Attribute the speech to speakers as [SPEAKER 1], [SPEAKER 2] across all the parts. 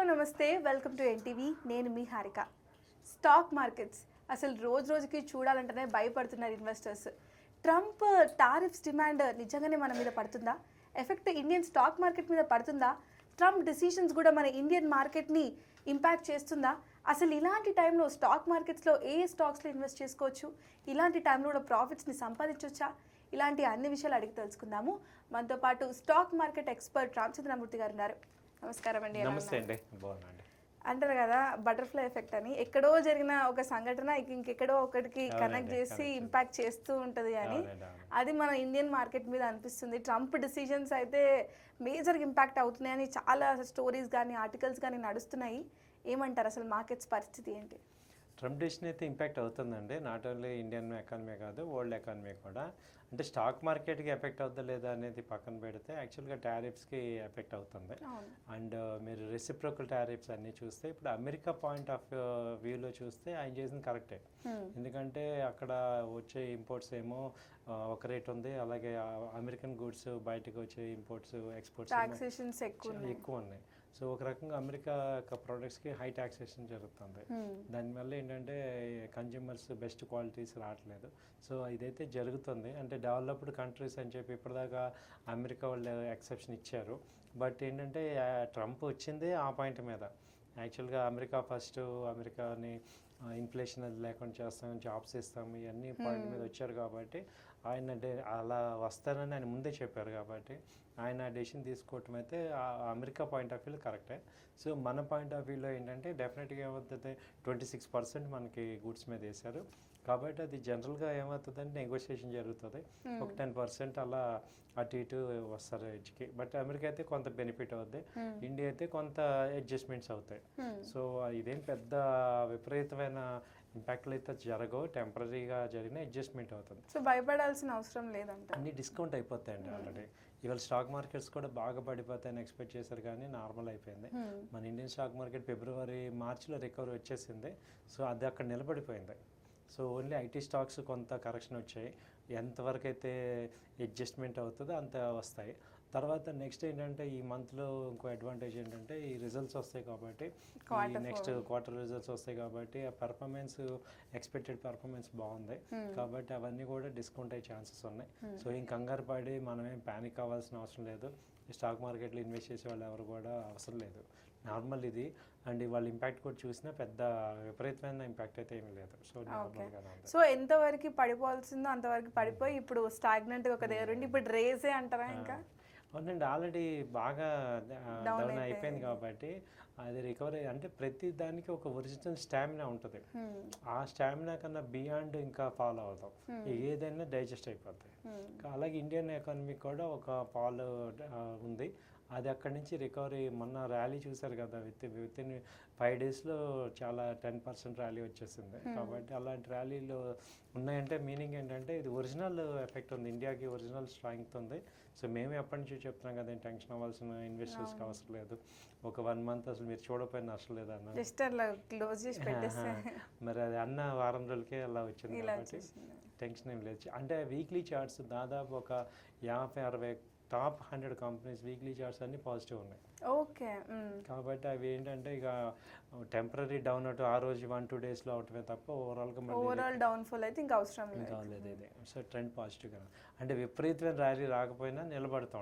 [SPEAKER 1] Hello నమస్తే, welcome to NTV. నేను మీ Harika. Stock markets అసలు రోజు రోజుకి చూడాలంటేనే భయపడుతున్నారు ఇన్వెస్టర్స్. ట్రంప్ టారిఫ్స్ డిమాండ్ నిజంగానే మన మీద పడుతుందా? ఎఫెక్ట్ ఇండియన్ స్టాక్ మార్కెట్ మీద పడుతుందా? ట్రంప్ డిసిషన్స్ కూడా మన ఇండియన్ మార్కెట్ని ఇంపాక్ట్ చేస్తుందా? అసలు ఇలాంటి టైంలో స్టాక్ మార్కెట్స్లో ఏ స్టాక్స్లో ఇన్వెస్ట్ చేసుకోవచ్చు? ఇలాంటి టైంలో కూడా ప్రాఫిట్స్ని సంపాదించవచ్చా? ఇలాంటి అన్ని విషయాలు అడిగి తెలుసుకుందాము. మనతో పాటు స్టాక్ మార్కెట్ ఎక్స్పర్ట్ రామచంద్రమూర్తి గారు ఉన్నారు. నమస్కారం అండి.
[SPEAKER 2] నమస్తే అండి. బాగున్నాండి.
[SPEAKER 1] అంటారు కదా బటర్ఫ్లై ఎఫెక్ట్ అని, ఎక్కడో జరిగిన ఒక సంఘటన ఇంకెక్కడో ఒకటికి కనెక్ట్ చేసి ఇంపాక్ట్ చేస్తూ ఉంటుంది అని. అది మన ఇండియన్ మార్కెట్ మీద అనిపిస్తుంది. ట్రంప్ డిసిజన్స్ అయితే మేజర్ ఇంపాక్ట్ అవుతున్నాయని చాలా స్టోరీస్ కానీ ఆర్టికల్స్ కానీ నడుస్తున్నాయి. ఏమంటారు, అసలు మార్కెట్స్ పరిస్థితి ఏంటి?
[SPEAKER 2] ట్రంప్ డిసిషన్ అయితే ఇంపాక్ట్ అవుతుందండి. నాట్ ఓన్లీ ఇండియన్ ఎకానమీ కాదు, వరల్డ్ ఎకానమీ కూడా. అంటే స్టాక్ మార్కెట్కి ఎఫెక్ట్ అవుతుందా లేదా అనేది పక్కన పెడితే యాక్చువల్గా టారిఫ్స్కి ఎఫెక్ట్ అవుతుంది. అండ్ మీరు రెసిప్రోకల్ టారిఫ్స్ అన్నీ చూస్తే ఇప్పుడు అమెరికా పాయింట్ ఆఫ్ వ్యూలో చూస్తే ఆయన చేసింది కరెక్టే. ఎందుకంటే అక్కడ వచ్చే ఇంపోర్ట్స్ ఏమో ఒక రేట్ ఉంది, అలాగే అమెరికన్ గూడ్స్ బయటకు వచ్చే ఇంపోర్ట్స్ ఎక్స్పోర్ట్స్ ఎక్కువ ఉన్నాయి. సో ఒక రకంగా అమెరికా యొక్క ప్రోడక్ట్స్కి హై టాక్సేషన్ జరుగుతుంది. దానివల్ల ఏంటంటే కన్జ్యూమర్స్ బెస్ట్ క్వాలిటీస్ రావట్లేదు. సో ఇదైతే జరుగుతుంది. అంటే డెవలప్డ్ కంట్రీస్ అని చెప్పి ఇప్పటిదాకా అమెరికా వాళ్ళు ఎక్సెప్షన్ ఇచ్చారు. బట్ ఏంటంటే ట్రంప్ వచ్చిందే ఆ పాయింట్ మీద. యాక్చువల్గా అమెరికా ఫస్ట్, అమెరికాని ఇన్ఫ్లేషన్ అది లేకుండా చేస్తాం, జాబ్స్ ఇస్తాం, ఇవన్నీ పాయింట్ మీద వచ్చారు కాబట్టి ఆయన అలా వస్తారని ఆయన ముందే చెప్పారు కాబట్టి ఆయన డెసిషన్ తీసుకోవటం అయితే అమెరికా పాయింట్ ఆఫ్ వ్యూలో కరెక్టే. సో మన పాయింట్ ఆఫ్ వ్యూలో ఏంటంటే డెఫినెట్గా ఏమవుతుంది, 26% మనకి గూడ్స్ మీద వేశారు కాబట్టి అది జనరల్గా ఏమవుతుందంటే నెగోషియేషన్ జరుగుతుంది. ఒక 10% అలా అటు ఇటు వస్తారు ఎడ్జ్కి. బట్ అమెరికా అయితే కొంత బెనిఫిట్ అవుద్ది, ఇండియా అయితే కొంత అడ్జస్ట్మెంట్స్ అవుతాయి. సో ఇదేం పెద్ద విపరీతమైన ఇంపాక్ట్లు అయితే జరగవు, టెంపరీగా జరిగిన అడ్జస్ట్మెంట్ అవుతుంది.
[SPEAKER 1] సో భయపడాల్సిన అవసరం లేదంట.
[SPEAKER 2] అన్ని డిస్కౌంట్ అయిపోతాయండి ఆల్రెడీ. ఇవాళ స్టాక్ మార్కెట్స్ కూడా బాగా పడిపోతాయని ఎక్స్పెక్ట్ చేశారు కానీ నార్మల్ అయిపోయింది. మన ఇండియన్ స్టాక్ మార్కెట్ మార్చిలో రికవరీ వచ్చేసింది. సో అది అక్కడ నిలబడిపోయింది. సో ఓన్లీ ఐటీ స్టాక్స్ కొంత కరెక్షన్ వచ్చాయి. ఎంతవరకు అయితే అడ్జస్ట్మెంట్ అవుతుందో అంత వస్తాయి. తర్వాత నెక్స్ట్ ఏంటంటే ఈ మంత్లో ఇంకో అడ్వాంటేజ్ ఏంటంటే ఈ రిజల్ట్స్ వస్తాయి కాబట్టి, నెక్స్ట్ క్వార్టర్ రిజల్ట్స్ వస్తాయి కాబట్టి ఆ పర్ఫార్మెన్స్ ఎక్స్పెక్టెడ్ పర్ఫార్మెన్స్ బాగుంది కాబట్టి అవన్నీ కూడా డిస్కౌంట్ అయ్యే ఛాన్సెస్ ఉన్నాయి. సో ఇంక కంగారు పడి మనమేం ప్యానిక్ అవ్వాల్సిన అవసరం లేదు. స్టాక్ మార్కెట్లో ఇన్వెస్ట్ చేసే వాళ్ళు ఎవరు కూడా అవసరం లేదు, నార్మల్ ఇది. అండ్ వాళ్ళ ఇంపాక్ట్ కూడా చూసినా పెద్ద విపరీతమైన ఇంపాక్ట్ అయితే ఏమీ లేదు. సో నార్మల్గా.
[SPEAKER 1] సో ఎంతవరకు పడిపోవాల్సిందో అంతవరకు పడిపోయి ఇప్పుడు స్టాగ్నెంట్గా ఒక దగ్గర ఉండి ఇప్పుడు రేసే అంటారా? ఇంకా
[SPEAKER 2] అవునండి, ఆల్రెడీ బాగా డౌన్ అయిపోయింది కాబట్టి అది రికవరీ. అంటే ప్రతి దానికి ఒక ఒరిజినల్ స్టామినా ఉంటుంది. ఆ స్టామినా కన్నా బియాండ్ ఇంకా ఫాలో అవుతాం, ఏదైనా డైజెస్ట్ అయిపోతాయి. అలాగే ఇండియన్ ఎకానమీ కూడా ఒక ఫాలో ఉంది. అది అక్కడి నుంచి రికవరీ. మొన్న ర్యాలీ చూసారు కదా, విత్ ఇన్ 5 daysలో చాలా 10% ర్యాలీ వచ్చేసింది. కాబట్టి అలాంటి ర్యాలీలు ఉన్నాయంటే మీనింగ్ ఏంటంటే ఇది ఒరిజినల్ ఎఫెక్ట్ ఉంది, ఇండియాకి ఒరిజినల్ స్ట్రెంగ్త్ ఉంది. సో మేము ఎప్పటి నుంచి చెప్తున్నాం కదా, టెన్షన్ అవ్వాల్సిన ఇన్వెస్టర్స్కి అవసరం లేదు. ఒక 1 month అసలు మీరు చూడకపోయినా నష్టం లేదు అన్న, మరి అది అన్న వారం రోజులకే అలా వచ్చింది కాబట్టి టెన్షన్ ఏం లేదు. అంటే వీక్లీ చార్ట్స్ దాదాపు ఒక 50-60 టాప్ 100 కంపెనీస్ వీక్లీ చార్ట్స్ అన్ని పాజిటివ్ ఉన్నాయి.
[SPEAKER 1] ఓకే.
[SPEAKER 2] కాబట్టి అవి ఏంటంటే ఇక టెంపరీ డౌన్ అవుట్ ఆ రోజు 1-2 daysలో అవటమే తప్ప ఓవరాల్
[SPEAKER 1] డౌన్ఫాల్ అయితే ఇంకా అవసరం
[SPEAKER 2] లేదు. ఇదే సో ట్రెండ్ పాజిటివ్గా, అంటే విపరీతమైన ర్యాలీ రాకపోయినా నిలబడుతూ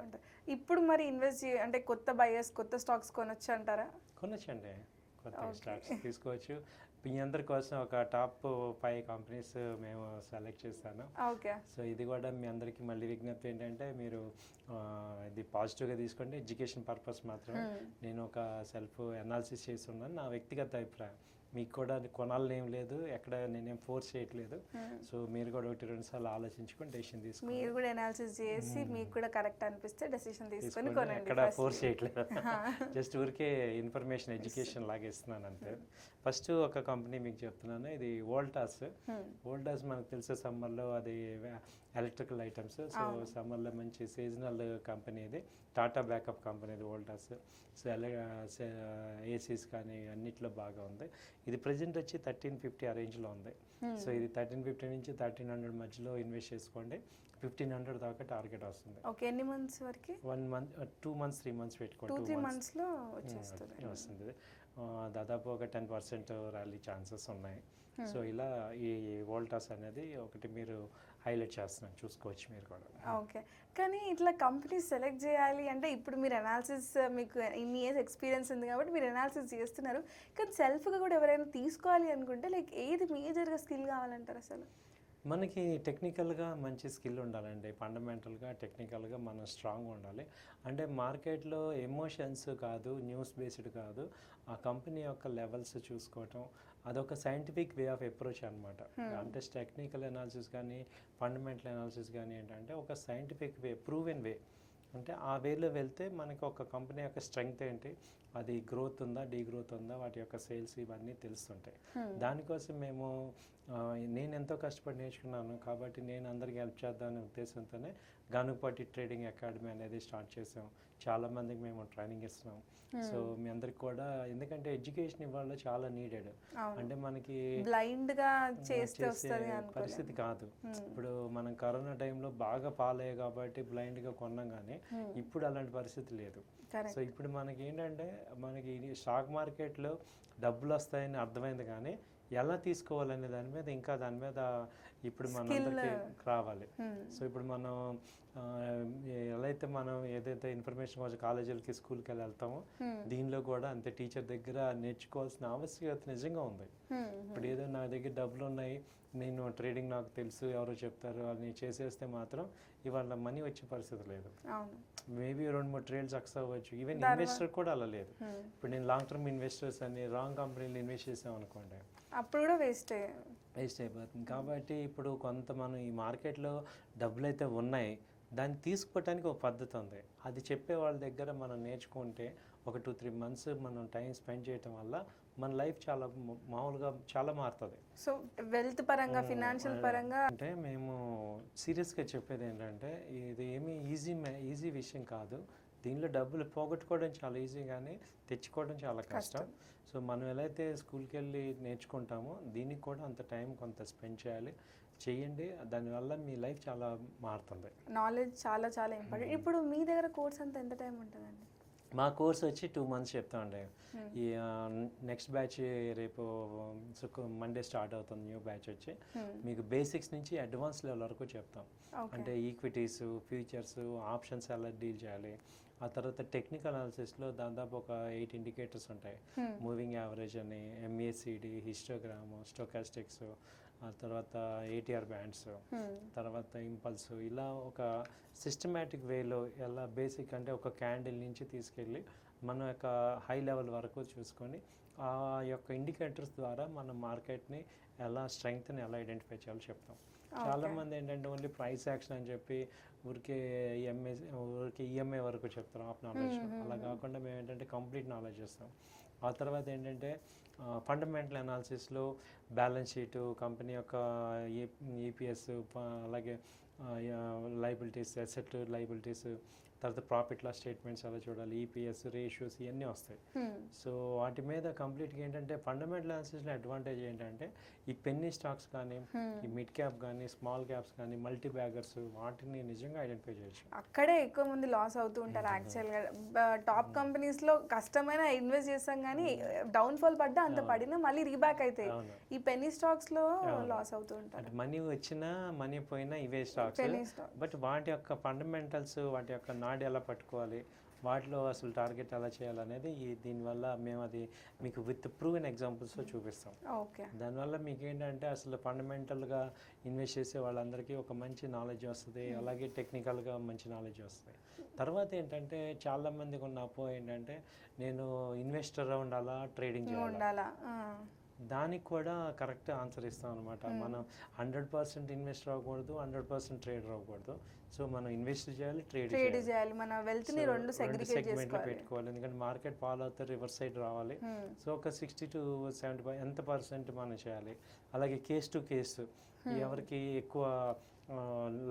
[SPEAKER 1] ఉంటాయి. ఇప్పుడు మరి ఇన్వెస్ట్ అంటే కొత్త బయర్స్ కొత్త స్టాక్స్ కొనొచ్చు అంటారా?
[SPEAKER 2] కొనొచ్చండి, కొత్త స్టాక్స్ తీసుకోవచ్చు. మీ అందరి కోసం ఒక టాప్ 5 కంపెనీస్ మేము సెలెక్ట్ చేస్తాను. సో ఇది కూడా మీ అందరికీ మళ్ళీ విజ్ఞప్తి ఏంటంటే మీరు ఇది పాజిటివ్గా తీసుకోండి, ఎడ్యుకేషన్ పర్పస్ మాత్రమే. నేను ఒక సెల్ఫ్ అనాలిసిస్ చేస్తున్నాను, నా వ్యక్తిగత అభిప్రాయం. మీకు కూడా కొనాలని ఏం లేదు, ఎక్కడ నేనేం ఫోర్స్ చేయట్లేదు. సో మీరు కూడా 1-2 సార్లు ఆలోచించుకొని డెసిషన్ తీసుకుని,
[SPEAKER 1] మీరు కూడా అనాలిసిస్ చేసి మీకు కూడా కరెక్ట్ అనిపిస్తే డెసిషన్ తీసుకొని కొనండి.
[SPEAKER 2] ఎక్కడ ఫోర్స్ చేయట్లేదు, జస్ట్ ఊరికే ఇన్ఫర్మేషన్ ఎడ్యుకేషన్ లాగా ఇస్తున్నాను అంతే. ఫస్ట్ ఒక కంపెనీ మీకు చెప్తున్నాను, ఇది వోల్టాస్. వోల్టాస్ మనకు తెలిసే సమ్మర్లో అది ఎలక్ట్రికల్ ఐటమ్స్. సో సమ్మర్లో మంచి సీజనల్ కంపెనీ ఇది, టాటా బ్యాకప్ కంపెనీది వోల్టాస్. సో ఏసీస్ కానీ అన్నిట్లో బాగా ఉంది. ఇది ప్రజెంట్ వచ్చి 1350 ఆ రేంజ్లో ఉంది. సో ఇది 1350 నుంచి 1300 మధ్యలో ఇన్వెస్ట్ చేసుకోండి. 1500 దాకా టార్గెట్ వస్తుంది.
[SPEAKER 1] ఓకే, ఎన్ని మంత్స్ వరకు?
[SPEAKER 2] 1 మంత్, 2 మంత్స్, 3 మంత్స్ పెట్టుకోండి.
[SPEAKER 1] 2-3 మంత్స్లో వచ్చేస్తుంది.
[SPEAKER 2] వస్తుంది. దాదాపు ఒక 10% ర్యాలీ ఛాన్సెస్ ఉన్నాయి. సో ఇలా ఈ వోల్టాస్ అనేది ఒకటి మీరు హైలైట్ చేస్తున్నాను, చూసుకోవచ్చు మీరు కూడా.
[SPEAKER 1] ఓకే, కానీ ఇట్లా కంపెనీ సెలెక్ట్ చేయాలి అంటే ఇప్పుడు మీరు అనాలిసిస్, మీకు ఇన్ని ఇయర్స్ ఎక్స్పీరియన్స్ ఉంది కాబట్టి మీరు అనాలిసిస్ చేస్తున్నారు. కానీ సెల్ఫ్గా కూడా ఎవరైనా తీసుకోవాలి అనుకుంటే లైక్ ఏది మేజర్గా స్కిల్ కావాలంటారు అసలు?
[SPEAKER 2] మనకి టెక్నికల్గా మంచి స్కిల్ ఉండాలండి. ఫండమెంటల్గా టెక్నికల్గా మనం స్ట్రాంగ్ ఉండాలి. అంటే మార్కెట్లో ఎమోషన్స్ కాదు, న్యూస్ బేస్డ్ కాదు, ఆ కంపెనీ యొక్క లెవెల్స్ చూసుకోవటం, అదొక సైంటిఫిక్ వే ఆఫ్ అప్రోచ్ అనమాట. అంటే టెక్నికల్ అనాలిసిస్ కానీ ఫండమెంటల్ అనాలిసిస్ కానీ ఏంటంటే ఒక సైంటిఫిక్ వే, ప్రూవెన్ వే. అంటే ఆ వేలో వెళ్తే మనకి ఒక కంపెనీ యొక్క స్ట్రెంగ్త్ ఏంటి, అది గ్రోత్ ఉందా, డీగ్రోత్ ఉందా, వాటి యొక్క సేల్స్ ఇవన్నీ తెలుస్తుంటాయి. దానికోసం మేము నేను ఎంతో కష్టపడి నేర్చుకున్నాను కాబట్టి నేను అందరికీ హెల్ప్ చేద్దామనే ఉద్దేశంతోనే గనుపట్టి ట్రేడింగ్ అకాడమీ అనేది స్టార్ట్ చేసాం. చాలామందికి మేము ట్రైనింగ్ ఇస్తున్నాం. సో మీ అందరికి కూడా, ఎందుకంటే ఎడ్యుకేషన్ ఇవాళ చాలా నీడెడ్. అంటే మనకి
[SPEAKER 1] బ్లైండ్గా చేసే
[SPEAKER 2] పరిస్థితి కాదు. ఇప్పుడు మనం కరోనా టైంలో బాగా పాలయ్యాయి కాబట్టి బ్లైండ్గా కొన్నాం, కానీ ఇప్పుడు అలాంటి పరిస్థితి లేదు. సో ఇప్పుడు మనకి ఏంటంటే మనకి స్టాక్ మార్కెట్లో డబ్బులు వస్తాయని అర్థమైంది, కానీ ఎలా తీసుకోవాలనే దాని మీద ఇప్పుడు మనందరికీ రావాలి. సో ఇప్పుడు మనం ఎలా అయితే మనం ఏదైతే ఇన్ఫర్మేషన్ కోసం కాలేజీలకి, స్కూల్కి వెళ్తామో, దీనిలో కూడా అంతే టీచర్ దగ్గర నేర్చుకోవాల్సిన ఆవశ్యకత నిజంగా ఉంది. ఇప్పుడు ఏదో నా దగ్గర డబ్బులు ఉన్నాయి, నేను ట్రేడింగ్ నాకు తెలుసు, ఎవరో చెప్తారు అని చేసేస్తే మాత్రం ఇవాళ మనీ వచ్చే పరిస్థితి లేదు. మేబీ 2-3 ట్రేడ్ సక్సెస్ అవ్వచ్చు. ఈవెన్ ఇన్వెస్టర్ కూడా అలా లేదు. ఇప్పుడు నేను లాంగ్ టర్మ్ ఇన్వెస్టర్స్ అని రాంగ్ కంపెనీలు ఇన్వెస్ట్ చేసాం అనుకోండి,
[SPEAKER 1] అప్పుడు కూడా వేస్ట్
[SPEAKER 2] అయిపోతుంది. కాబట్టి ఇప్పుడు కొంత మనం ఈ మార్కెట్లో డబ్బులు అయితే ఉన్నాయి, దాన్ని తీసుకోవటానికి ఒక పద్ధతి ఉంది. అది చెప్పే వాళ్ళ దగ్గర మనం నేర్చుకుంటే ఒక 2-3 మంత్స్ మనం టైం స్పెండ్ చేయటం వల్ల మన లైఫ్ చాలా మామూలుగా చాలా మారుతుంది.
[SPEAKER 1] సో వెల్త్ పరంగా, ఫినాన్షియల్ పరంగా
[SPEAKER 2] అంటే మేము సీరియస్గా చెప్పేది ఏంటంటే, ఇది ఏమీ ఈజీ విషయం కాదు. దీనిలో డబ్బులు పోగొట్టుకోవడం చాలా ఈజీ, కానీ తెచ్చుకోవడం చాలా కష్టం. సో మనం ఎలా అయితే స్కూల్కి వెళ్ళి నేర్చుకుంటామో, దీనికి కూడా అంత టైం కొంత స్పెండ్ చేయండి. దానివల్ల మీ లైఫ్ చాలా మారుతుంది.
[SPEAKER 1] నాలెడ్జ్ చాలా చాలా ఇంపార్టెంట్. ఇప్పుడు మీ దగ్గర కోర్స్ అంతా ఎంత టైం ఉంటుందండి?
[SPEAKER 2] మా కోర్స్ వచ్చి 2 మంత్స్ చెప్తామండి. ఈ నెక్స్ట్ బ్యాచ్ రేపు మండే స్టార్ట్ అవుతుంది. న్యూ బ్యాచ్ వచ్చి మీకు బేసిక్స్ నుంచి అడ్వాన్స్ లెవెల్ వరకు చెప్తాం. అంటే ఈక్విటీస్, ఫ్యూచర్స్, ఆప్షన్స్ ఎలా డీల్ చేయాలి. ఆ తర్వాత టెక్నికల్ అనాలిసిస్లో దాదాపు ఒక 8 ఇండికేటర్స్ ఉంటాయి. మూవింగ్ యావరేజ్ అని, MACD, హిస్టోగ్రామ్, స్టోకాస్టిక్స్, ఆ తర్వాత ATR బ్యాండ్స్, తర్వాత ఇంపల్స్, ఇలా ఒక సిస్టమేటిక్ వేలో ఎలా బేసిక్ అంటే ఒక క్యాండిల్ నుంచి తీసుకెళ్ళి మన యొక్క హై లెవెల్ వరకు చూసుకొని ఆ యొక్క ఇండికేటర్స్ ద్వారా మన మార్కెట్ని ఎలా స్ట్రెంగ్త్ని ఎలా ఐడెంటిఫై చేయాలో చెప్తాం. చాలామంది ఏంటంటే ఓన్లీ ప్రైస్ యాక్షన్ అని చెప్పి ఊరికే EMA వరకు చెప్తాం, ఆఫ్ నాలెడ్జ్. అలా కాకుండా మేము ఏంటంటే కంప్లీట్ నాలెడ్జ్ ఇస్తాం. ఆ తర్వాత ఏంటంటే ఫండమెంటల్ అనాలిసిస్లో బ్యాలెన్స్ షీటు, కంపెనీ యొక్క EPS, అలాగే లైబిలిటీస్, అసెట్ లైబిలిటీస్, తర్వాత ప్రాఫిట్ లాస్ స్టేట్మెంట్స్ అలా చూడాలి, EPS రేషియోస్ ఇవన్నీ వస్తాయి. సో వాటి మీద కంప్లీట్గా ఏంటంటే ఫండమెంటల్ అనాలిసిస్లో అడ్వాంటేజ్ ఏంటంటే ఈ పెన్నీ స్టాక్స్ కానీ, ఈ మిడ్ క్యాప్ కానీ, స్మాల్ క్యాప్స్ కానీ, మల్టీ బ్యాగర్స్, వాటిని నిజంగా ఐడెంటిఫై చేయొచ్చు.
[SPEAKER 1] అక్కడే ఎక్కువ మంది లాస్ అవుతూ ఉంటారు యాక్చువల్గా. టాప్ కంపెనీస్లో కష్టమైన ఇన్వెస్ట్ చేస్తాం, కానీ డౌన్ఫాల్ పడ్డా అంత పడినా మళ్ళీ రీబ్యాక్ అవుతాయి. ఈ పెన్నీ స్టాక్స్లో లాస్ అవుతూ ఉంటారు.
[SPEAKER 2] మనీ వచ్చినా మనీ పోయినా ఇవే స్టాక్స్. బట్ వాటి యొక్క ఫండమెంటల్స్, వాటి యొక్క నాడి ఎలా పట్టుకోవాలి, వాటిలో అసలు టార్గెట్ ఎలా చేయాలనేది దీనివల్ల మేము అది మీకు విత్ ప్రూవెన్ ఎగ్జాంపుల్స్తో చూపిస్తాం. దానివల్ల మీకు ఏంటంటే అసలు ఫండమెంటల్గా ఇన్వెస్ట్ చేసే వాళ్ళందరికీ ఒక మంచి నాలెడ్జ్ వస్తుంది, అలాగే టెక్నికల్గా మంచి నాలెడ్జ్ వస్తుంది. తర్వాత ఏంటంటే చాలామందికి ఉన్న అపో ఏంటంటే నేను ఇన్వెస్టర్ ఉండాలా, ట్రేడింగ్ చేయాలా, దానికి కూడా కరెక్ట్ ఆన్సర్ ఇస్తాం అనమాట. మనం 100% ఇన్వెస్టర్ అవ్వకూడదు, 100% ట్రేడర్ అవ్వకూడదు. సో మనం ఇన్వెస్ట్ చేయాలి, ట్రేడ్ చేయాలి.
[SPEAKER 1] మన వెల్త్ ని రెండు
[SPEAKER 2] సెగ్మెంట్లో పెట్టుకోవాలి. ఎందుకంటే మార్కెట్ ఫాలో అవుతే రివర్స్ సైడ్ రావాలి. సో ఒక 60 to 70 ఎంత % మనం చేయాలి. అలాగే కేస్ టు కేసు, ఎవరికి ఎక్కువ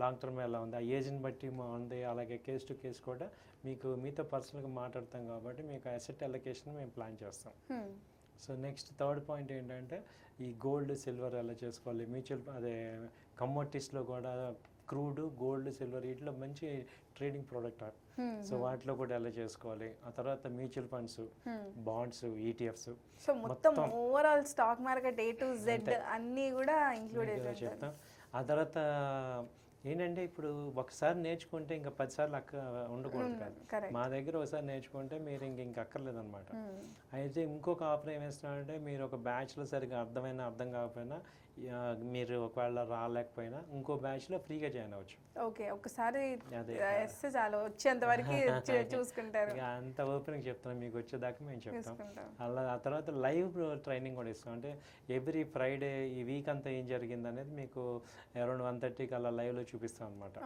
[SPEAKER 2] లాంగ్ టర్మ్ ఎలా ఉంది, ఆ ఏజ్ని బట్టి ఉంది, అలాగే కేస్ టు కేస్ కూడా మీకు మీతో పర్సనల్గా మాట్లాడతాం కాబట్టి మీకు అసెట్ అలొకేషన్ మేము ప్లాన్ చేస్తాం. సో నెక్స్ట్ థర్డ్ పాయింట్ ఏంటంటే ఈ గోల్డ్ సిల్వర్ ఎలా చేసుకోవాలి, మ్యూచువల్ అదే కమోడిటీస్లో కూడా క్రూడ్ గోల్డ్ సిల్వర్ వీటిలో మంచి ట్రేడింగ్ ప్రోడక్ట్. సో వాటిలో కూడా ఎలా చేసుకోవాలి, ఆ తర్వాత mutual funds, bonds, ETFs.
[SPEAKER 1] So మొత్తం overall stock market A to Z అన్నీ కూడా ఇంక్లూడ్
[SPEAKER 2] చెప్తాం. ఆ తర్వాత ఏంటంటే ఇప్పుడు ఒకసారి నేర్చుకుంటే ఇంకా 10 సార్లు ఉండకూడదు కాదు. మా దగ్గర ఒకసారి నేర్చుకుంటే మీరు ఇంక అక్కర్లేదు అనమాట. అయితే ఇంకొక ఆఫర్ ఏం వేస్తున్నారంటే మీరు ఒక బ్యాచ్లో సరిగ్గా అర్థం కాకపోయినా మీరు ఒకవేళ రాలేకపోయినా ఇంకో బ్యాచ్లో ఫ్రీగా జాయిన్ అవ్వచ్చు.
[SPEAKER 1] ఓకే, ఒకసారి చాలు వచ్చేంత వరకు చూసుకుంటారు.
[SPEAKER 2] అంత ఓపెన్గా చెప్తున్నాం, మీకు వచ్చేదాకా మేము చెప్తాం. అలా ఆ తర్వాత లైవ్ ట్రైనింగ్ కూడా ఇస్తాం. అంటే ఎవ్రీ ఫ్రైడే ఈ వీక్ అంతా ఏం జరిగింది అనేది మీకు అరౌండ్ 1:30కి అలా లైవ్లో చూపిస్తాం అనమాట.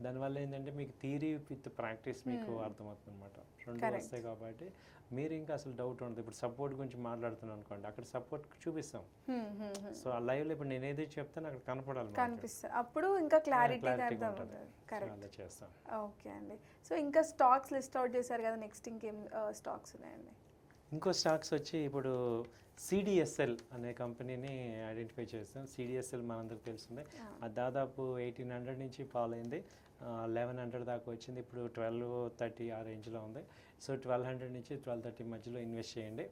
[SPEAKER 2] దానివల్ల ఏంటంటే మీకు థియరీ విత్ ప్రాక్టీస్ మీకు అర్థమవుతుంది అనమాట. రెండు వస్తాయి కాబట్టి మీరు ఇంకా అసలు డౌట్ ఉండదు. ఇప్పుడు సపోర్ట్ గురించి మాట్లాడుతున్నాను అనుకోండి, అక్కడ సపోర్ట్ చూపిస్తాం. సో ఆ లైవ్లో ఇప్పుడు నేను ఏదైతే చెప్తాను అక్కడ కనిపిస్తుంది,
[SPEAKER 1] అప్పుడు ఇంకా క్లారిటీ
[SPEAKER 2] చేస్తాం.
[SPEAKER 1] ఓకే అండి. సో ఇంకా స్టాక్స్ లిస్ట్ అవుట్ చేశారు కదా, నెక్స్ట్ ఇంకేం స్టాక్స్ ఉన్నాయండి?
[SPEAKER 2] ఇంకో స్టాక్స్ వచ్చి ఇప్పుడు CDSL అనే కంపెనీని ఐడెంటిఫై చేస్తాం. CDSL మనందరికి తెలిసిందే. అది దాదాపు 1800 నుంచి ఫాలో అయింది, 1100 దాకా వచ్చింది. ఇప్పుడు 1230 ఆ రేంజ్లో ఉంది. సో 1200 నుంచి 1230 మధ్యలో ఇన్వెస్ట్ చేయండి.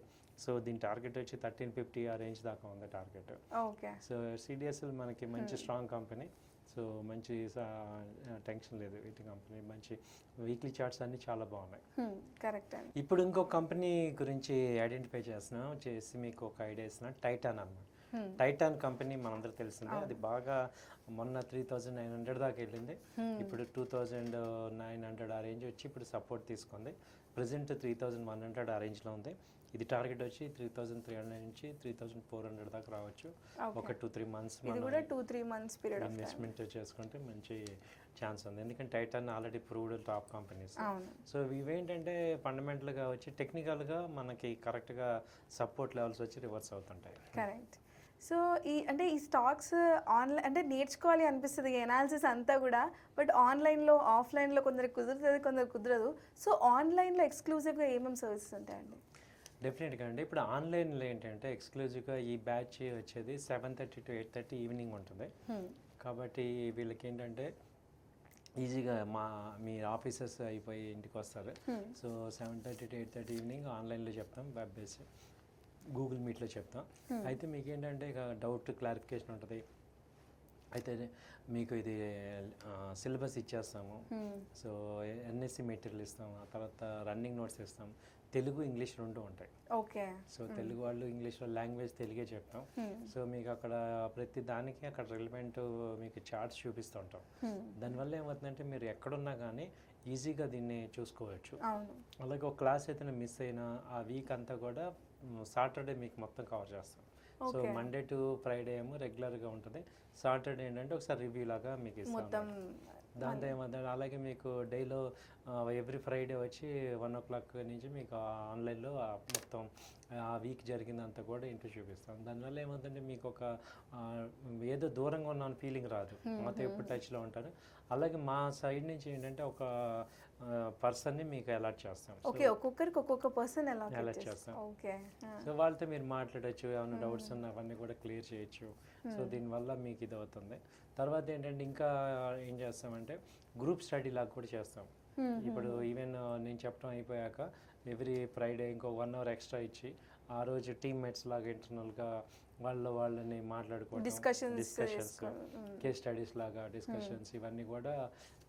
[SPEAKER 2] సో దీని టార్గెట్ వచ్చి 1350 ఆ రేంజ్ దాకా ఉంది టార్గెట్.
[SPEAKER 1] ఓకే.
[SPEAKER 2] సో CDSL మనకి మంచి స్ట్రాంగ్ కంపెనీ. సో మంచి టెన్షన్ లేదు వీటి కంపెనీ, మంచి వీక్లీ చార్ట్స్ అన్నీ చాలా బాగున్నాయి.
[SPEAKER 1] కరెక్ట్ అండి.
[SPEAKER 2] ఇప్పుడు ఇంకో కంపెనీ గురించి ఐడెంటిఫై చేసి మీకు ఒక ఐడియా ఇస్తున్నా, టైటాన్ అన్నమాట. టైటాన్ కంపెనీ మనందరికి తెలిసిందే. అది బాగా మొన్న 3900 దాకా వెళ్ళింది. ఇప్పుడు 2900 ఆ రేంజ్ వచ్చి ఇప్పుడు సపోర్ట్ తీసుకుంది. ప్రజెంట్ 3100 ఆ రేంజ్లో ఉంది. ఇది టార్గెట్ వచ్చి 3300 నుంచి 3400 దాకా రావచ్చు. ఒక 2-3 మంత్స్
[SPEAKER 1] పీరియడ్
[SPEAKER 2] ఇన్వెస్ట్మెంట్ చేసుకుంటే మంచి ఛాన్స్ ఉంది. ఎందుకంటే Titan already proved top companies. So ఇవేంటంటే ఫండమెంటల్గా వచ్చి టెక్నికల్గా మనకి కరెక్ట్గా సపోర్ట్ లెవెల్స్ వచ్చి రివర్స్ అవుతుంటాయి.
[SPEAKER 1] కరెక్ట్. సో ఈ స్టాక్స్ ఆన్లైన్ అంటే నేర్చుకోవాలి అనిపిస్తుంది ఎనాలిసిస్ అంతా కూడా, బట్ ఆన్లైన్లో ఆఫ్లైన్లో కొందరికి కుదురుతుంది, కొందరికి కుదరదు. సో ఆన్లైన్లో ఎక్స్క్లూజివ్గా ఏమేమి సర్వీసెస్ ఉంటాయండి?
[SPEAKER 2] డెఫినెట్గా అండి. ఇప్పుడు ఆన్లైన్లో ఏంటంటే ఎక్స్క్లూజివ్గా ఈ బ్యాచ్ వచ్చేది 7:30 to 8:30 ఈవినింగ్ ఉంటుంది. కాబట్టి వీళ్ళకి ఏంటంటే ఈజీగా మీ ఆఫీసెస్ అయిపోయి ఇంటికి వస్తారు. సో 7:30 to 8:30 ఈవినింగ్ ఆన్లైన్లో చెప్తాం, వెబ్ బేస్ గూగుల్ మీట్లో చెప్తాం. అయితే మీకు ఏంటంటే ఇక డౌట్ క్లారిఫికేషన్ ఉంటుంది. అయితే మీకు ఇది సిలబస్ ఇచ్చేస్తాము. సో NSC మెటీరియల్ ఇస్తాం, ఆ తర్వాత రన్నింగ్ నోట్స్ ఇస్తాం. తెలుగు ఇంగ్లీష్ రెండు ఉంటాయి.
[SPEAKER 1] ఓకే.
[SPEAKER 2] సో తెలుగు వాళ్ళు ఇంగ్లీష్లో లాంగ్వేజ్ తెలుగే చెప్తాం. సో మీకు అక్కడ ప్రతి దానికి అక్కడ రిలవెంట్ మీకు చార్ట్స్ చూపిస్తూ ఉంటాం. దానివల్ల ఏమవుతుందంటే మీరు ఎక్కడున్నా కానీ ఈజీగా దీన్ని చూసుకోవచ్చు. అలాగే ఒక క్లాస్ అయితే మిస్ అయినా ఆ వీక్ అంతా కూడా సాటర్డే మీకు మొత్తం కవర్ చేస్తాం. సో మండే టు ఫ్రైడే ఏమో రెగ్యులర్గా ఉంటుంది. సాటర్డే ఏంటంటే ఒకసారి రివ్యూ లాగా మీకు ఇస్తాం. దాంతో ఏమవుతుంది, అలాగే మీకు డైలో ఎవ్రీ ఫ్రైడే వచ్చి 1 o'clock నుంచి మీకు ఆన్లైన్లో మొత్తం ఆ వీక్ జరిగిందంతా కూడా ఇంటూ చూపిస్తాం. దానివల్ల ఏమవుతుందంటే మీకు ఒక ఏదో దూరంగా ఉన్న ఫీలింగ్ రాదు, మాతో ఎప్పుడు టచ్లో ఉంటారు. అలాగే మా సైడ్ నుంచి ఏంటంటే ఒక పర్సన్ని మీకు అలాట్ చేస్తాం.
[SPEAKER 1] ఒక్కొక్కరికి ఒక్కొక్క పర్సన్
[SPEAKER 2] అలాట్ చేస్తాం. సో వాళ్ళతో మీరు మాట్లాడచ్చు, ఏమైనా డౌట్స్ ఉన్నా అవన్నీ కూడా క్లియర్ చేయొచ్చు. సో దీనివల్ల మీకు ఇది అవుతుంది. తర్వాత ఏంటంటే ఇంకా ఏం చేస్తామంటే గ్రూప్ స్టడీ లాగా కూడా చేస్తాం. ఇప్పుడు ఈవెన్ నేను చెప్పడం అయిపోయాక ఎవ్రీ ఫ్రైడే ఇంకో 1 hour ఎక్స్ట్రా ఇచ్చి ఆ రోజు టీమ్మేట్స్ లాగా ఇంటర్నల్గా వాళ్ళని మాట్లాడుకోవడం, డిస్కషన్స్, కేస్ స్టడీస్ లాగా డిస్కషన్స్ ఇవన్నీ కూడా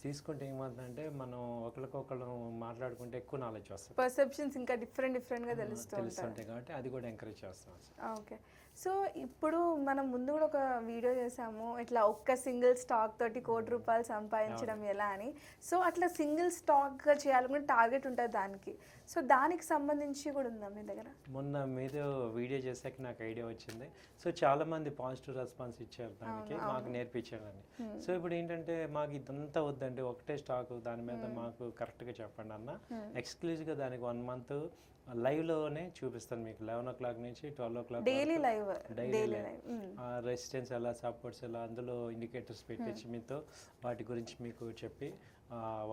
[SPEAKER 2] తీసుకుంటే ఏమవుతుందంటే మనం ఒకరికొకరు మాట్లాడుకుంటే ఎక్కువ నాలెడ్జ్ వస్తుంది,
[SPEAKER 1] పర్సెప్షన్స్ ఇంకా డిఫరెంట్గా తెలుస్తుంటాయి
[SPEAKER 2] కాబట్టి అది కూడా ఎంకరేజ్ చేస్తాం.
[SPEAKER 1] ఓకే. సో ఇప్పుడు మనం ముందు కూడా ఒక వీడియో చేసాము, ఇట్లా ఒక్క సింగిల్ స్టాక్ తోటి ₹1 కోటి సంపాదించడం ఎలా అని. సో అట్లా సింగిల్ స్టాక్గా చేయాలనుకుంటే టార్గెట్ ఉంటుంది దానికి. సో దానికి సంబంధించి కూడా ఉందా మీ దగ్గర?
[SPEAKER 2] మొన్న మీద వీడియో చేశాక నాకు ఐడియా వచ్చింది. సో చాలా మంది పాజిటివ్ రెస్పాన్స్ ఇచ్చారు దానికి, మాకు నేర్పించారని. సో ఇప్పుడు ఏంటంటే మాకు ఇదంతా వద్దండి, ఒకటే స్టాక్ దాని మీద మాకు కరెక్ట్గా చెప్పండి అన్న. ఎక్స్క్లూజివ్గా దానికి 1 month లైవ్లోనే చూపిస్తాను మీకు 11 నుంచి 12
[SPEAKER 1] డైలీ లైవ్
[SPEAKER 2] డైలీ రెసిస్టెన్స్ ఎలా సపోర్ట్స్ ఎలా అందులో ఇండికేటర్స్ పెట్టించి మీతో వాటి గురించి మీకు చెప్పి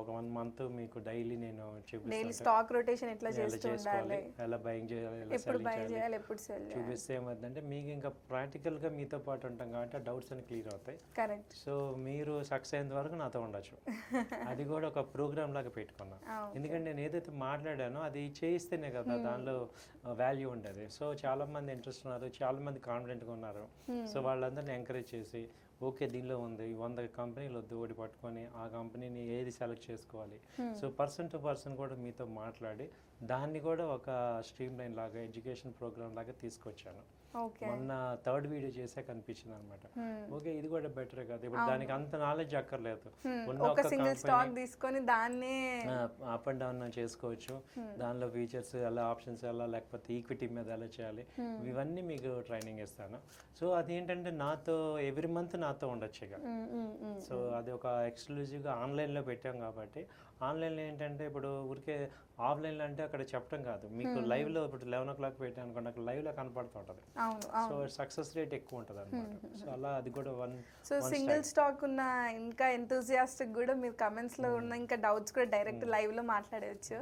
[SPEAKER 2] ఒక 1 మంత్ మీకు డైలీ నేను
[SPEAKER 1] డైలీ స్టాక్ రొటేషన్ ఎట్లా చేస్తూ ఉండాలి,
[SPEAKER 2] ఎలా బయింగ్ చేయాలి, ఎలా
[SPEAKER 1] ఎప్పుడు బై చేయాలి, ఎప్పుడు సెల్
[SPEAKER 2] చూపిస్తే ఏమవుతుందంటే మీకు ఇంకా ప్రాక్టికల్గా మీతో పాటు ఉంటాం కాబట్టి ఆ డౌట్స్ అని క్లియర్ అవుతాయి.
[SPEAKER 1] కరెక్ట్.
[SPEAKER 2] సో మీరు సక్సెస్ అయినంత వరకు నాతో ఉండొచ్చు. అది కూడా ఒక ప్రోగ్రామ్ లాగా పెట్టుకున్నాను. ఎందుకంటే నేను ఏదైతే మాట్లాడానో అది చేయిస్తేనే కదా దానిలో వాల్యూ ఉండేది. సో చాలా మంది ఇంట్రెస్ట్ ఉన్నారు, చాలా మంది కాన్ఫిడెంట్గా ఉన్నారు. సో వాళ్ళందరినీ ఎంకరేజ్ చేసి ఓకే దీనిలో ఉంది 100 కంపెనీలు వద్దు ఒకటి పట్టుకొని ఆ కంపెనీని ఏది సెలెక్ట్ చేసుకోవాలి. సో పర్సన్ టు పర్సన్ కూడా మీతో మాట్లాడి దాన్ని కూడా ఒక స్ట్రీమ్ లైన్ లాగా ఎడ్యుకేషన్ ప్రోగ్రామ్ లాగా తీసుకొచ్చాను. మొన్న 3rd వీడియో చేసే కనిపించింది అనమాట. ఓకే ఇది కూడా బెటర్ కదా, ఇప్పుడు దానికి అంత నాలెడ్జ్ అక్కర్లేదు, ఉన్న ఒక
[SPEAKER 1] సింగిల్ స్టాక్ తీసుకొని దాన్ని
[SPEAKER 2] అప్ అండ్ డౌన్ చేసుకోవచ్చు. దానిలో ఫీచర్స్ ఎలా, ఆప్షన్స్ ఎలా, లేకపోతే ఈక్విటీ మీద ఎలా చేయాలి, ఇవన్నీ మీకు ట్రైనింగ్ ఇస్తాను. సో అదేంటంటే నాతో ఎవ్రీ మంత్ నాతో ఉండొచ్చు ఇక. సో అది ఒక ఎక్స్క్లూజివ్గా ఆన్లైన్లో పెట్టాం కాబట్టి ఆన్లైన్లో ఏంటంటే ఇప్పుడు ఊరికే ఆఫ్లైన్లో అంటే అక్కడ చెప్పడం కాదు, మీకు లైవ్లో ఇప్పుడు 11 o'clock పెట్టాను అనుకోండి అక్కడ లైవ్లో కనపడుతూ ఉంటుంది. సో సక్సెస్ రేట్ ఎక్కువ ఉంటుంది అనమాట. సో అలా అది కూడా
[SPEAKER 1] సో సింగిల్ స్టాక్ ఉన్న ఇంకా ఎంతూజియాస్టిక్ కూడా మీరు కమెంట్స్ లో ఉన్న ఇంకా డౌట్స్ కూడా డైరెక్ట్ లైవ్ లో మాట్లాడవచ్చు,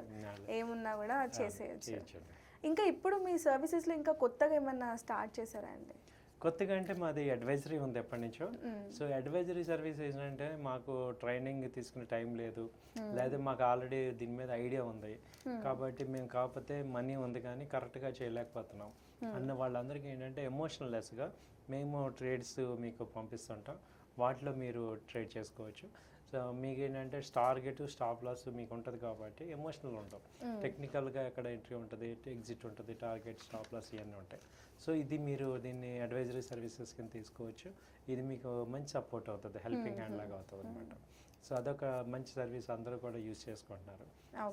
[SPEAKER 1] ఏమున్నా కూడా చేసేయచ్చు. ఇంకా ఇప్పుడు మీ సర్వీసెస్ లో ఇంకా కొత్తగా ఏమన్నా స్టార్ట్ చేశారా అండి?
[SPEAKER 2] కొత్తగా అంటే మాది అడ్వైజరీ ఉంది ఎప్పటి నుంచో. సో అడ్వైజరీ సర్వీస్ ఏంటంటే మాకు ట్రైనింగ్ తీసుకునే టైం లేదు, లేదా మాకు ఆల్రెడీ దీని మీద ఐడియా ఉంది కాబట్టి మేము కాకపోతే మనీ ఉంది కానీ కరెక్ట్గా చేయలేకపోతున్నాం అన్న వాళ్ళందరికీ ఏంటంటే ఎమోషనల్ లెస్గా మేము ట్రేడ్స్ మీకు పంపిస్తుంటాం, వాటిలో మీరు ట్రేడ్ చేసుకోవచ్చు. సో మీకు ఏంటంటే టార్గెట్ స్టాప్ లాస్ మీకు ఉంటుంది కాబట్టి ఎమోషనల్ ఉంటాం. టెక్నికల్గా ఎక్కడ ఎంట్రీ ఉంటుంది, ఎగ్జిట్ ఉంటుంది, టార్గెట్ స్టాప్ లాస్ ఇవన్నీ ఉంటాయి. సో ఇది మీరు దీన్ని అడ్వైజరీ సర్వీసెస్ కింద తీసుకోవచ్చు. ఇది మీకు మంచి సపోర్ట్ అవుతుంది, హెల్పింగ్ హ్యాండ్ లాగా అవుతుంది అనమాట. సో అదొక మంచి సర్వీస్, అందరూ కూడా యూజ్ చేసుకుంటున్నారు.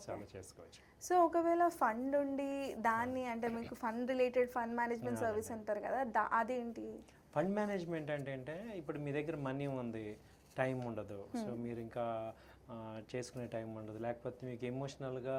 [SPEAKER 2] చాలా చేసుకోవచ్చు.
[SPEAKER 1] సో ఒకవేళ ఫండ్ ఉండి దాన్ని అంటే మీకు fund related fund management service అంటారు కదా, అదేంటి?
[SPEAKER 2] ఫండ్ మేనేజ్మెంట్ అంటే ఇప్పుడు మీ దగ్గర మనీ ఉంది, టైం ఉండదు, సో మీరు ఇంకా చేసుకునే టైం ఉండదు, లేకపోతే మీకు ఎమోషనల్గా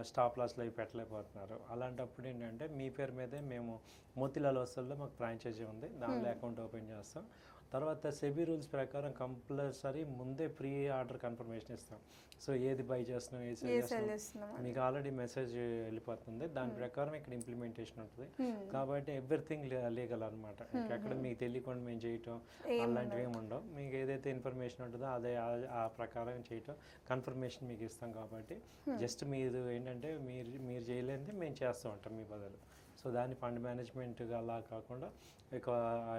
[SPEAKER 2] స్టాప్ లాస్లో అవి పెట్టలేకపోతున్నారు. అలాంటప్పుడు ఏంటంటే మీ పేరు మీదే మేము మోతిలాల్ ఓస్వాల్లో మాకు ఫ్రాంచైజీ ఉంది, దానిలో అకౌంట్ ఓపెన్ చేస్తాం. తర్వాత సెబీ రూల్స్ ప్రకారం కంపల్సరీ ముందే ప్రీ ఆర్డర్ కన్ఫర్మేషన్ ఇస్తాం. సో ఏది బై చేస్తున్నాం, ఏది సెల్ చేస్తున్నాం మీకు ఆల్రెడీ మెసేజ్ వెళ్ళిపోతుంది. దాని ప్రకారం ఇక్కడ ఇంప్లిమెంటేషన్ ఉంటుంది కాబట్టి ఎవ్రీథింగ్ లీగల్ అనమాట. ఎక్కడ మీకు తెలియకుండా మేము చేయటం అలాంటివి ఏమి ఉండవు. మీకు ఏదైతే ఇన్ఫర్మేషన్ ఉంటుందో అదే ఆ ప్రకారం చేయటం కన్ఫర్మేషన్ మీకు ఇస్తాం కాబట్టి జస్ట్ మీరు ఏంటంటే మీరు చేయలేనిది మేము చేస్తూ ఉంటాం మీ బదులు. సో దాన్ని ఫండ్ మేనేజ్మెంట్ అలా కాకుండా ఒక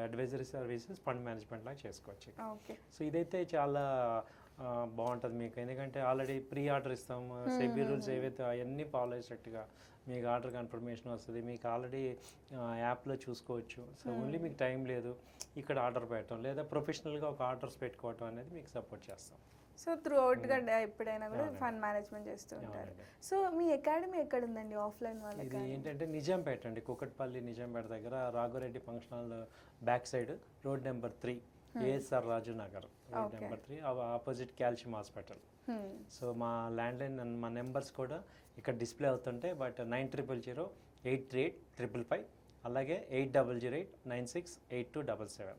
[SPEAKER 2] అడ్వైజరీ సర్వీసెస్ ఫండ్ మేనేజ్మెంట్ లాగా చేసుకోవచ్చు. సో ఇదైతే చాలా బాగుంటుంది మీకు, ఎందుకంటే ఆల్రెడీ ప్రీ ఆర్డర్ ఇస్తాము, సెబీ రూల్స్ ఏవైతే అవన్నీ ఫాలో అయ్యేటట్టుగా మీకు ఆర్డర్ కన్ఫర్మేషన్ వస్తుంది, మీకు ఆల్రెడీ యాప్లో చూసుకోవచ్చు. సో ఓన్లీ మీకు టైం లేదు ఇక్కడ ఆర్డర్ పెట్టడం, లేదా ప్రొఫెషనల్గా ఒక ఆర్డర్స్ పెట్టుకోవటం అనేది మీకు సపోర్ట్ చేస్తాం.
[SPEAKER 1] సో త్రూ అవుట్గా ఎప్పుడైనా కూడా ఫండ్ మేనేజ్మెంట్ చేస్తూ ఉంటారు. సో మీ అకాడమీ ఎక్కడ ఉందండి ఆఫ్లైన్ వాళ్ళకి?
[SPEAKER 2] ఇది ఏంటంటే నిజాంపేట అండి, కుకట్పల్లి నిజాంపేట దగ్గర Raghava Reddy function hall back side road number 3 ASR Raju Nagar road number 3 opposite calcium hospital. So మా ల్యాండ్లైన్ మా నెంబర్స్ కూడా ఇక్కడ డిస్ప్లే అవుతుంటాయి, బట్ 9000-838-555 అలాగే 8008968277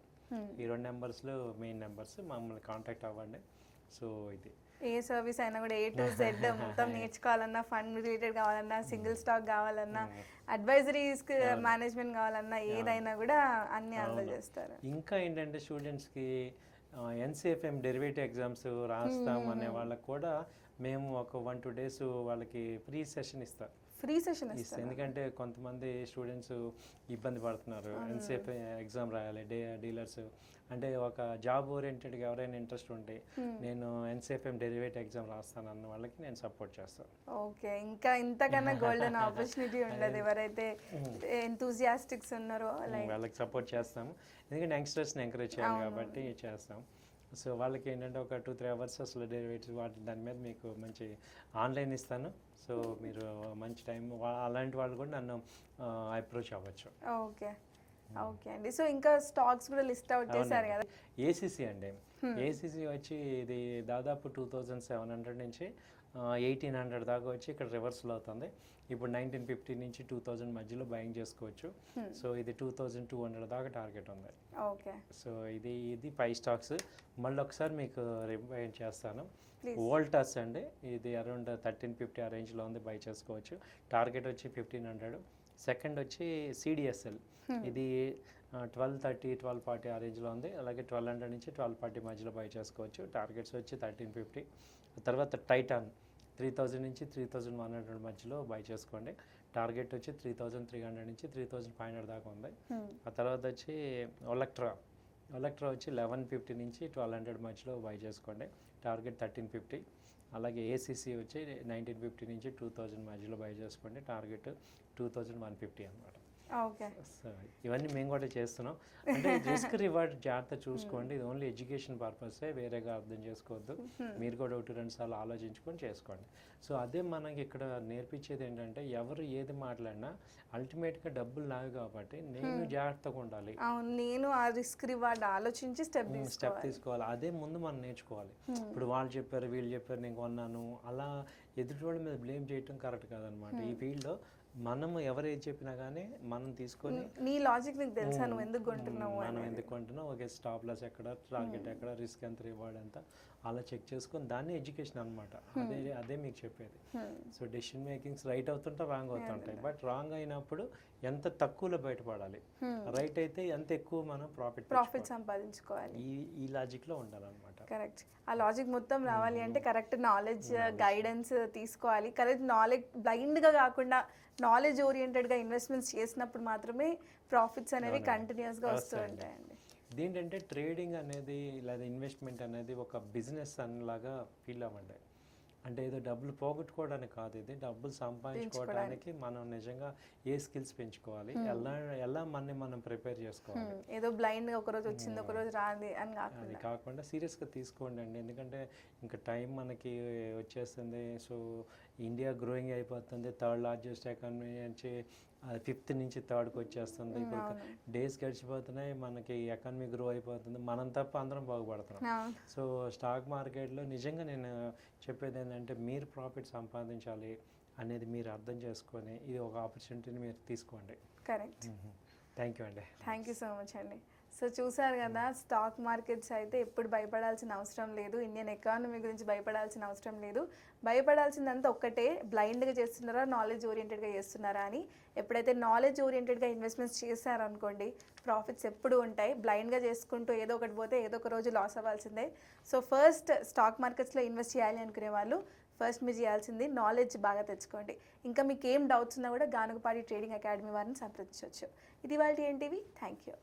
[SPEAKER 2] ఈ 2 నెంబర్స్లో మెయిన్ నెంబర్స్, మమ్మల్ని కాంటాక్ట్ అవ్వండి. సో ఇది
[SPEAKER 1] ఏ సర్వీస్ అయినా కూడా A to Z మొత్తం నేర్చుకోవాలన్నా, ఫండ్ రిలేటెడ్ కావాలన్నా, సింగిల్ స్టాక్ కావాలన్నా, అడ్వైజరీస్ మేనేజ్మెంట్ కావాలన్నా, ఏదైనా కూడా అన్ని అందజేస్తారు.
[SPEAKER 2] ఇంకా ఏంటంటే స్టూడెంట్స్కి NCFM డెరివేటివ్ ఎగ్జామ్స్ రాస్తాం అనే వాళ్ళకి కూడా మేము ఒక 1-2 days వాళ్ళకి ఫ్రీ సెషన్ ఇస్తాం.
[SPEAKER 1] ఫ్రీ సెషన్
[SPEAKER 2] ఇస్తాం ఎందుకంటే కొంతమంది స్టూడెంట్స్ ఇబ్బంది పడుతున్నారు, NCFM ఎగ్జామ్ రాయాలి, డీలర్స్ అంటే ఒక జాబ్ ఓరియంటెడ్గా ఎవరైనా ఇంట్రెస్ట్ ఉంటే నేను NCFM డెరివేటివ్ ఎగ్జామ్ రాస్తాను అన్న వాళ్ళకి నేను సపోర్ట్ చేస్తాను.
[SPEAKER 1] ఓకే, ఇంకా ఇంతకన్నా గోల్డెన్ ఆపర్చునిటీ ఉండదు. ఎవరైతే ఎంతూజియాస్టిక్స్ ఉన్నారో
[SPEAKER 2] వాళ్ళకి సపోర్ట్ చేస్తాము, ఎందుకంటే యంగ్స్టర్స్ని ఎంకరేజ్ చేయాలి కాబట్టి చేస్తాం. సో వాళ్ళకి ఏంటంటే ఒక 2-3 hours అసలు డెరివేటివ్స్ దాని మీద మీకు మంచి ఆన్లైన్ ఇస్తాను. సో మీరు మంచి టైం అలాంటి వాళ్ళు కూడా నన్ను అప్రోచ్ అవ్వచ్చు.
[SPEAKER 1] ఓకే ఓకే అండి. సో ఇంకా స్టాక్స్ కూడా లిస్ట్ అవుట్ చేశారు కదా,
[SPEAKER 2] ACC అండి. ఏసీసీ వచ్చి ఇది దాదాపు 2700 నుంచి 1800 దాకా వచ్చి ఇక్కడ రివర్సల్ అవుతుంది. ఇప్పుడు 1950 నుంచి 2000 మధ్యలో బయింగ్ చేసుకోవచ్చు. సో ఇది 2200 దాకా టార్గెట్ ఉంది.
[SPEAKER 1] ఓకే.
[SPEAKER 2] సో ఇది 5 స్టాక్స్. మళ్ళీ ఒకసారి మీకు రిమైండ్ చేస్తాను. వోల్టాస్ అండి, ఇది అరౌండ్ 1350 ఆ రేంజ్లో ఉంది, బై చేసుకోవచ్చు. టార్గెట్ వచ్చి 1500. సెకండ్ వచ్చి సిడిఎస్ఎల్, ఇది 1230 1240 ఆ రేంజ్లో ఉంది. అలాగే 1200 నుంచి 1240 మధ్యలో బై చేసుకోవచ్చు. టార్గెట్స్ వచ్చి 1350. తర్వాత టైటాన్ 3000 నుంచి 3100 మధ్యలో బై చేసుకోండి. టార్గెట్ వచ్చి 3300 నుంచి 3500 దాకా ఉంది. ఆ తర్వాత వచ్చి ఒలెక్ట్రా వచ్చి 1150 నుంచి 1200 మధ్యలో బై చేసుకోండి. టార్గెట్ 1350. అలాగే ఏసీసీ వచ్చి 1950 నుంచి 2000 మధ్యలో బై చేసుకోండి. టార్గెట్ 2150 అనమాట.
[SPEAKER 1] ఓకే.
[SPEAKER 2] సో ఇవన్నీ మేము కూడా చేస్తున్నాం. అంటే రిస్క్ రివార్డ్ జాగ్రత్త చూసుకోండి. ఇది ఓన్లీ ఎడ్యుకేషన్ పర్పసే, వేరేగా అర్థం చేసుకోవద్దు. మీరు కూడా 1-2 సార్లు ఆలోచించుకొని చేసుకోండి. సో అదే మనకి ఇక్కడ నేర్పించేది ఏంటంటే, ఎవరు ఏది మాట్లాడినా అల్టిమేట్గా డబ్బులు నావి కాబట్టి నేను జాగ్రత్తగా ఉండాలి.
[SPEAKER 1] అవును, నేను ఆ రిస్క్ రివార్డ్ ఆలోచించి స్టెప్
[SPEAKER 2] తీసుకోవాలి. అదే ముందు మనం నేర్చుకోవాలి. ఇప్పుడు వాళ్ళు చెప్పారు, వీళ్ళు చెప్పారు, నేను కొన్నాను, అలా ఎదుటి వాళ్ళ మీద బ్లేమ్ చేయటం కరెక్ట్ కాదనమాట. ఈ ఫీల్డ్లో మనము ఎవరు ఏది చెప్పినా కానీ మనం తీసుకొని
[SPEAKER 1] నీ లాజిక్ నీకు తెలుసా, నువ్వు ఎందుకు కొంటున్నావు,
[SPEAKER 2] మనం ఎందుకు కొంటున్నావు, ఓకే స్టాప్ లాస్ ఎక్కడ, టార్గెట్ ఎక్కడ, రిస్క్ ఎంత, రివార్డ్ ఎంత, అలా చెక్ చేసుకొని దాన్ని ఎడ్యుకేషన్ అనమాట. అదే మీకు చెప్పేది. సో డెసిషన్ మేకింగ్స్ రైట్ అవుతుంటే రాంగ్ అవుతుంటాయి. బట్ రాంగ్ అయినప్పుడు ఎంత తక్కువలో బయటపడాలి, రైట్ అయితే ఎంత ఎక్కువ మనం ప్రాఫిట్
[SPEAKER 1] సంపాదించుకోవాలి.
[SPEAKER 2] ఈ లాజిక్లో ఉండాలన్నమాట.
[SPEAKER 1] కరెక్ట్. ఆ లాజిక్ మొత్తం రావాలి అంటే కరెక్ట్ నాలెడ్జ్, గైడెన్స్ తీసుకోవాలి. కరెక్ట్ నాలెడ్జ్, బ్లైండ్గా కాకుండా నాలెడ్జ్ ఓరియంటెడ్గా ఇన్వెస్ట్మెంట్స్ చేసినప్పుడు మాత్రమే ప్రాఫిట్స్ అనేవి కంటిన్యూస్గా వస్తూ ఉంటాయండి.
[SPEAKER 2] ఇదేంటంటే ట్రేడింగ్ అనేది లేదా ఇన్వెస్ట్మెంట్ అనేది ఒక బిజినెస్ లాగా ఫీల్ అవ్వండి. అంటే ఏదో డబ్బులు పోగొట్టుకోవడానికి కాదు, ఇది డబ్బులు సంపాదించుకోవడానికి మనం నిజంగా ఏ స్కిల్స్ పెంచుకోవాలి, ఎలా మనం ప్రిపేర్ చేసుకోవాలి.
[SPEAKER 1] ఏదో బ్లైండ్గా ఒకరోజు వచ్చింది ఒకరోజు రాదు అని
[SPEAKER 2] అది కాకుండా సీరియస్గా తీసుకోండి అండి. ఎందుకంటే ఇంకా టైం మనకి వచ్చేస్తుంది. సో ఇండియా గ్రోయింగ్ అయిపోతుంది, 3rd లార్జెస్ట్ ఎకానమీ నుంచి 5th నుంచి 3rdకి వచ్చేస్తుంది. ఇప్పుడు డేస్ గడిచిపోతున్నాయి, మనకి ఎకానమీ గ్రో అయిపోతుంది, మనం తప్ప అందరం బాగుపడుతున్నాం. సో స్టాక్ మార్కెట్లో నిజంగా నేను చెప్పేది ఏంటంటే, మీరు ప్రాఫిట్ సంపాదించాలి అనేది మీరు అర్థం చేసుకొని ఇది ఒక ఆపర్చునిటీని మీరు తీసుకోండి.
[SPEAKER 1] కరెక్ట్.
[SPEAKER 2] థ్యాంక్ యూ అండి.
[SPEAKER 1] థ్యాంక్ యూ సో మచ్ అండి. సో చూసారు కదా, స్టాక్ మార్కెట్స్ అయితే ఎప్పుడు భయపడాల్సిన అవసరం లేదు, ఇండియన్ ఎకానమీ గురించి భయపడాల్సిన అవసరం లేదు. భయపడాల్సిందంతా ఒక్కటే, బ్లైండ్గా చేస్తున్నారా, నాలెడ్జ్ ఓరియంటెడ్గా చేస్తున్నారా అని. ఎప్పుడైతే నాలెడ్జ్ ఓరియంటెడ్గా ఇన్వెస్ట్మెంట్స్ చేశారనుకోండి, ప్రాఫిట్స్ ఎప్పుడు ఉంటాయి. బ్లైండ్గా చేసుకుంటూ ఏదో ఒకటి పోతే ఏదో ఒక రోజు లాస్ అవ్వాల్సిందే. సో ఫస్ట్ స్టాక్ మార్కెట్స్లో ఇన్వెస్ట్ చేయాలి అనుకునే వాళ్ళు ఫస్ట్ మీరు చేయాల్సింది నాలెడ్జ్ బాగా తెచ్చుకోండి. ఇంకా మీకు ఏం డౌట్స్ ఉన్నా కూడా గానుగపాడి ట్రేడింగ్ అకాడమీ వారిని సంప్రదించవచ్చు. ఇది వాళ్ళ ఏంటివి. Thank you.